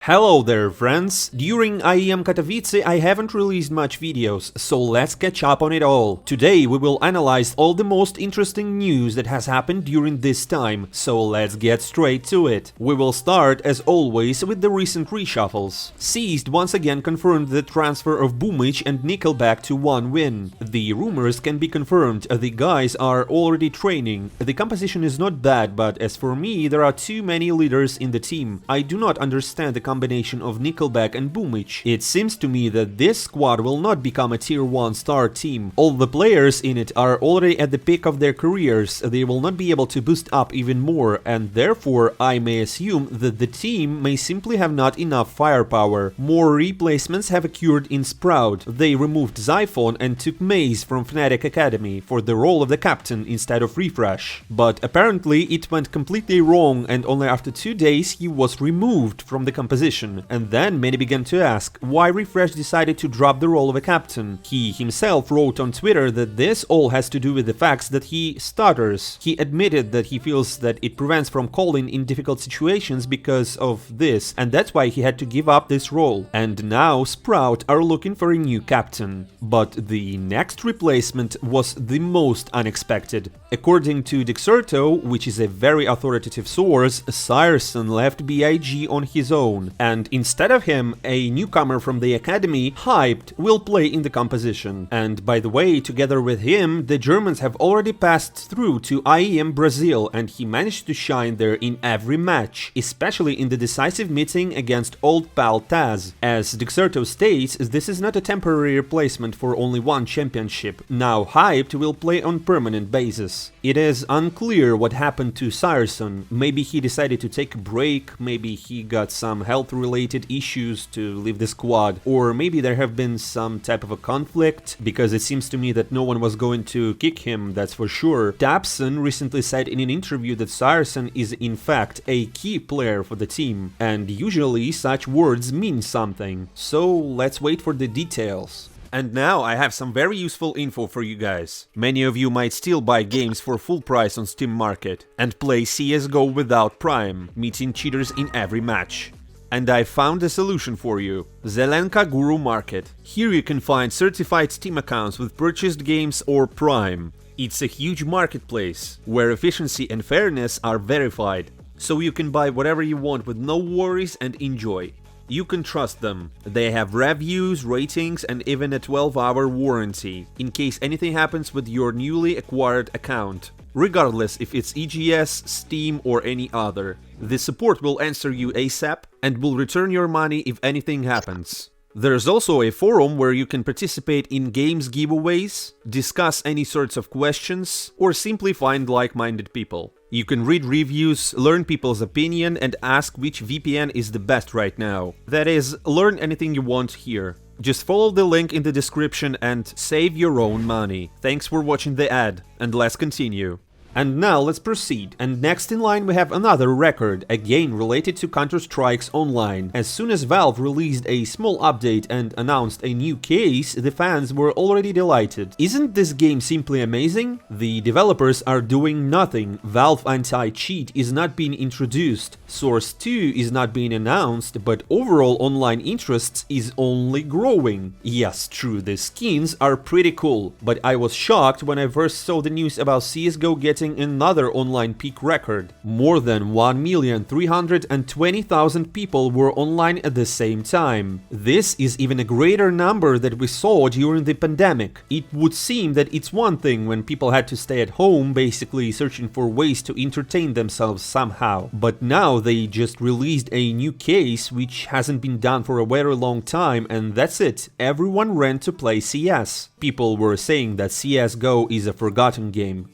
Hello there, friends! During IEM Katowice I haven't released much videos, so let's catch up on it all. Today we will analyze all the most interesting news that has happened during this time, so let's get straight to it. We will start, as always, with the recent reshuffles. Seized once again confirmed the transfer of B1ad3 and Nickelback to 1win. The rumors can be confirmed, the guys are already training. The composition is not bad, but as for me, there are too many leaders in the team. I do not understand the combination of Nickelback and B1ad3. It seems to me that this squad will not become a tier 1 star team. All the players in it are already at the peak of their careers, they will not be able to boost up even more, and therefore I may assume that the team may simply have not enough firepower. More replacements have occurred in Sprout. They removed Zyphon and took Maze from Fnatic Academy for the role of the captain instead of Refresh. But apparently it went completely wrong, and only after 2 days he was removed from the composition. And then many began to ask why Refresh decided to drop the role of a captain. He himself wrote on Twitter that this all has to do with the fact that he stutters. He admitted that he feels that it prevents from calling in difficult situations because of this, and that's why he had to give up this role. And now Sprout are looking for a new captain. But the next replacement was the most unexpected. According to Dexerto, which is a very authoritative source, Syrson left BIG on his own. And instead of him, a newcomer from the academy, Hyped, will play in the composition. And by the way, together with him, the Germans have already passed through to IEM Brazil, and he managed to shine there in every match, especially in the decisive meeting against old pal Taz. As Dexerto states, this is not a temporary replacement for only one championship. Now Hyped will play on permanent basis. It is unclear what happened to Syrson. Maybe he decided to take a break, maybe he got some health-related issues to leave the squad, or maybe there have been some type of a conflict, because it seems to me that no one was going to kick him, that's for sure. Tapson recently said in an interview that Syrson is in fact a key player for the team, and usually such words mean something. So let's wait for the details. And now I have some very useful info for you guys. Many of you might still buy games for full price on Steam Market and play CSGO without Prime, meeting cheaters in every match. And I found a solution for you. Zelenka Guru Market. Here you can find certified Steam accounts with purchased games or Prime. It's a huge marketplace, where efficiency and fairness are verified. So you can buy whatever you want with no worries and enjoy. You can trust them. They have reviews, ratings, and even a 12-hour warranty, in case anything happens with your newly acquired account. Regardless if it's EGS, Steam, or any other. The support will answer you ASAP and will return your money if anything happens. There's also a forum where you can participate in games giveaways, discuss any sorts of questions, or simply find like-minded people. You can read reviews, learn people's opinion, and ask which VPN is the best right now. That is, learn anything you want here. Just follow the link in the description and save your own money. Thanks for watching the ad, and let's continue. And now let's proceed, and next in line we have another record, again related to Counter-Strike's Online. As soon as Valve released a small update and announced a new case, the fans were already delighted. Isn't this game simply amazing? The developers are doing nothing, Valve anti-cheat is not being introduced, Source 2 is not being announced, but overall online interest is only growing. Yes, true, the skins are pretty cool, but I was shocked when I first saw the news about CSGO getting another online peak record. More than 1,320,000 people were online at the same time. This is even a greater number that we saw during the pandemic. It would seem that it's one thing when people had to stay at home, basically searching for ways to entertain themselves somehow. But now they just released a new case which hasn't been done for a very long time, and that's it. Everyone ran to play CS. People were saying that CSGO is a forgotten game.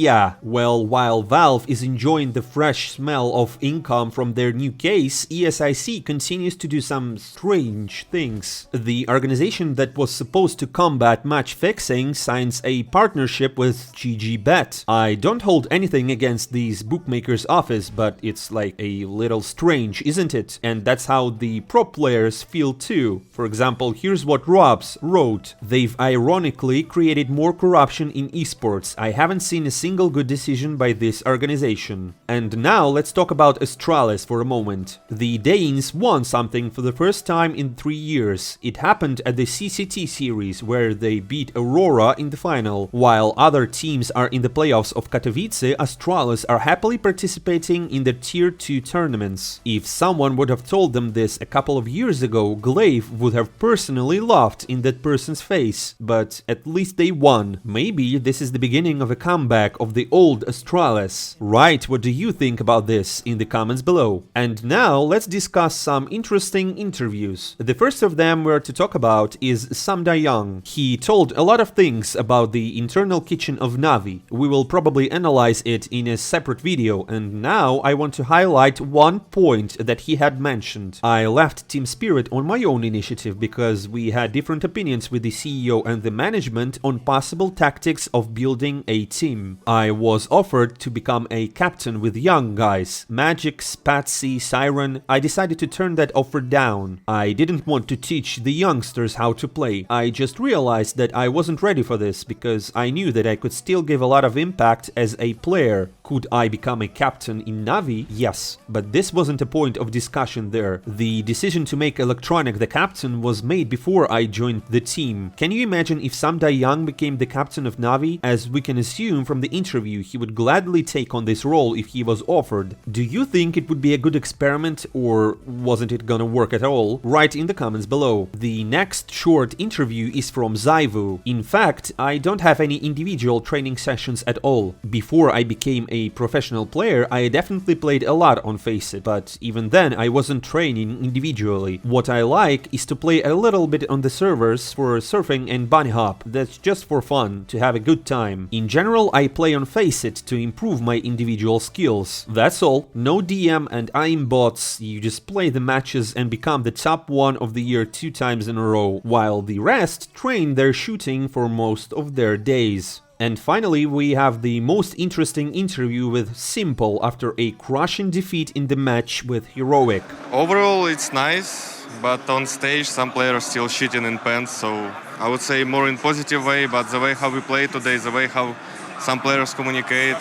Yeah, well, while Valve is enjoying the fresh smell of income from their new case, ESIC continues to do some strange things. The organization that was supposed to combat match fixing signs a partnership with GGBet. I don't hold anything against these bookmakers' office, but it's like a little strange, isn't it? And that's how the pro players feel too. For example, here's what Robs wrote. They've ironically created more corruption in esports. I haven't seen a single good decision by this organization. And now let's talk about Astralis for a moment. The Danes won something for the first time in 3 years. It happened at the CCT series, where they beat Aurora in the final. While other teams are in the playoffs of Katowice, Astralis are happily participating in the Tier 2 tournaments. If someone would have told them this a couple of years ago, Glaive would have personally laughed in that person's face. But at least they won. Maybe this is the beginning of a comeback of the old Astralis. Write what do you think about this in the comments below. And now let's discuss some interesting interviews. The first of them we're to talk about is SDY. He told a lot of things about the internal kitchen of Navi. We will probably analyze it in a separate video, and now I want to highlight one point that he had mentioned. I left Team Spirit on my own initiative because we had different opinions with the CEO and the management on possible tactics of building a team. I was offered to become a captain with young guys, Magic, Spatsy, Siren. I decided to turn that offer down. I didn't want to teach the youngsters how to play. I just realized that I wasn't ready for this because I knew that I could still give a lot of impact as a player. Could I become a captain in Navi? Yes, but this wasn't a point of discussion there. The decision to make Electronic the captain was made before I joined the team. Can you imagine if SDY became the captain of Navi? As we can assume from the interview, he would gladly take on this role if he was offered. Do you think it would be a good experiment, or wasn't it gonna work at all? Write in the comments below. The next short interview is from Zaivu. In fact, I don't have any individual training sessions at all. Before I became a professional player, I definitely played a lot on Faceit, but even then I wasn't training individually. What I like is to play a little bit on the servers for surfing and bunny hop. That's just for fun, to have a good time. In general, I play on Faceit to improve my individual skills. That's all. No DM and IEM bots, you just play the matches and become the top 1 of the year 2 times in a row, while the rest train their shooting for most of their days. And finally, we have the most interesting interview with S1mple after a crushing defeat in the match with Heroic. Overall, it's nice, but on stage some players still cheating in pens, so I would say more in positive way, but the way how we play today, the way how some players communicate,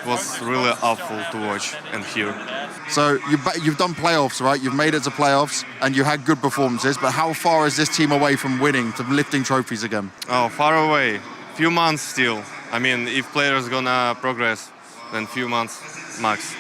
was really awful to watch and hear. So you've done playoffs, right? You've made it to playoffs and you had good performances, but how far is this team away from winning, to lifting trophies again? Oh, far away. Few months still. I mean, if players gonna progress, then few months max.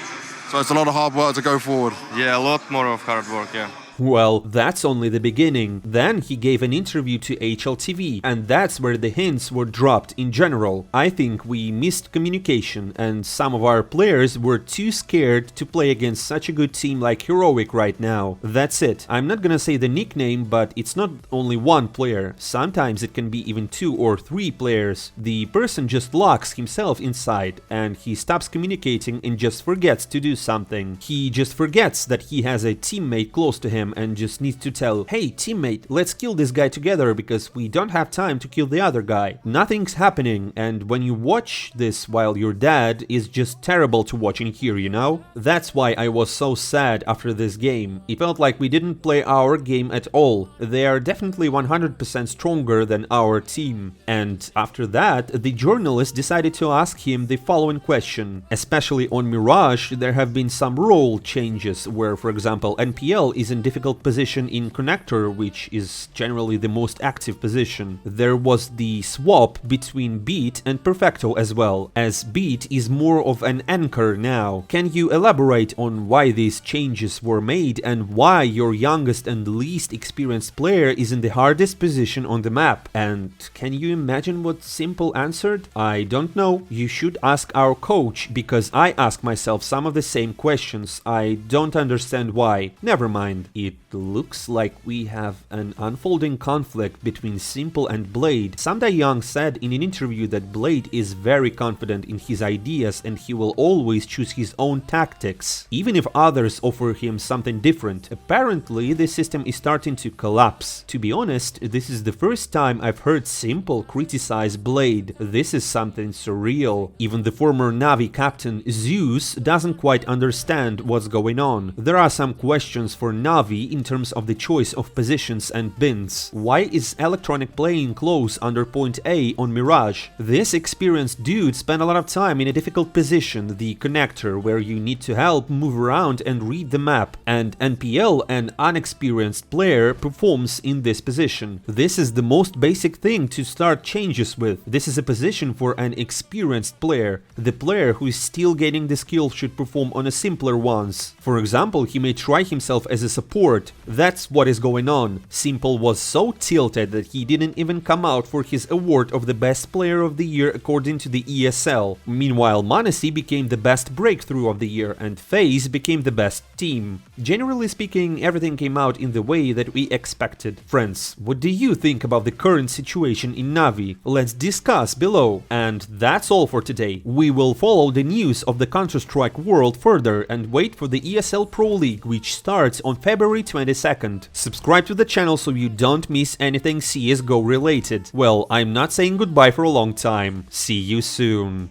So it's a lot of hard work to go forward. Yeah, a lot more of hard work, yeah. Well, that's only the beginning. Then he gave an interview to HLTV, and that's where the hints were dropped in general. I think we missed communication, and some of our players were too scared to play against such a good team like Heroic right now. That's it. I'm not gonna say the nickname, but it's not only one player. Sometimes it can be even 2 or 3 players. The person just locks himself inside, and he stops communicating and just forgets to do something. He just forgets that he has a teammate close to him and just needs to tell, hey teammate, let's kill this guy together because we don't have time to kill the other guy. Nothing's happening, and when you watch this while you're dead, is just terrible to watch and hear, you know? That's why I was so sad after this game. It felt like we didn't play our game at all. They are definitely 100% stronger than our team. And after that, the journalist decided to ask him the following question. Especially on Mirage, there have been some role changes where, for example, NPL is in difficult position in connector, which is generally the most active position. There was the swap between Beat and Perfecto as well, as Beat is more of an anchor now. Can you elaborate on why these changes were made and why your youngest and least experienced player is in the hardest position on the map? And can you imagine what S1mple answered? I don't know. You should ask our coach, because I ask myself some of the same questions. I don't understand why. Never mind. It looks like we have an unfolding conflict between S1mple and Blade. SDY said in an interview that Blade is very confident in his ideas and he will always choose his own tactics, even if others offer him something different. Apparently, the system is starting to collapse. To be honest, this is the first time I've heard S1mple criticize Blade. This is something surreal. Even the former Navi captain Zeus doesn't quite understand what's going on. There are some questions for Navi Navi in terms of the choice of positions and bins? Why is Electronic playing close under point A on Mirage? This experienced dude spent a lot of time in a difficult position, the connector, where you need to help move around and read the map, and NPL, an unexperienced player, performs in this position. This is the most basic thing to start changes with. This is a position for an experienced player. The player who is still getting the skill should perform on a simpler ones. For example, he may try himself as a support. That's what is going on. S1mple was so tilted that he didn't even come out for his award of the best player of the year according to the ESL. Meanwhile, m0NESY became the best breakthrough of the year and FaZe became the best team. Generally speaking, everything came out in the way that we expected. Friends, what do you think about the current situation in Navi? Let's discuss below. And that's all for today. We will follow the news of the Counter-Strike world further and wait for the ESL Pro League, which starts on February 22nd. Subscribe to the channel so you don't miss anything CSGO related. Well, I'm not saying goodbye for a long time. See you soon.